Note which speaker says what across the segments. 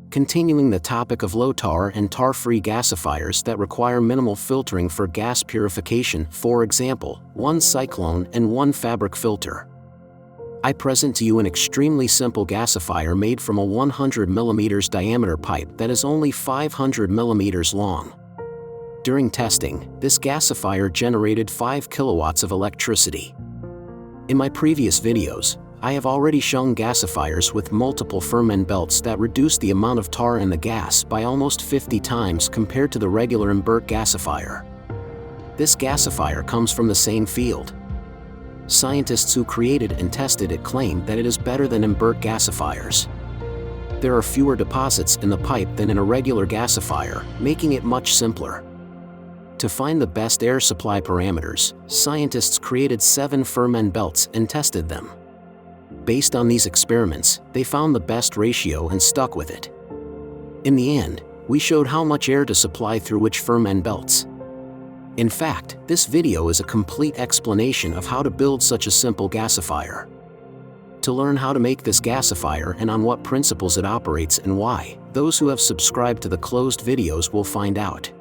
Speaker 1: Continuing the topic of low tar and tar-free gasifiers that require minimal filtering for gas purification, for example, one cyclone and one fabric filter. I present to you an extremely simple gasifier made from a 100 mm diameter pipe that is only 500 mm long. During testing, this gasifier generated 5 kilowatts of electricity. In my previous videos, I have already shown gasifiers with multiple furmen belts that reduce the amount of tar in the gas by almost 50 times compared to the regular invert gasifier. This gasifier comes from the same field. Scientists who created and tested it claim that it is better than invert gasifiers. There are fewer deposits in the pipe than in a regular gasifier, making it much simpler. To find the best air supply parameters, scientists created 7 furmen belts and tested them. Based on these experiments, they found the best ratio and stuck with it. In the end, we showed how much air to supply through which furmen belts. In fact, this video is a complete explanation of how to build such a simple gasifier. To learn how to make this gasifier and on what principles it operates and why, those who have subscribed to the closed videos will find out.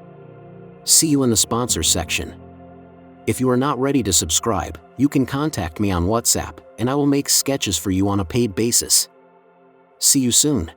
Speaker 1: See you in the sponsors section. If you are not ready to subscribe, you can contact me on WhatsApp, and I will make sketches for you on a paid basis. See you soon.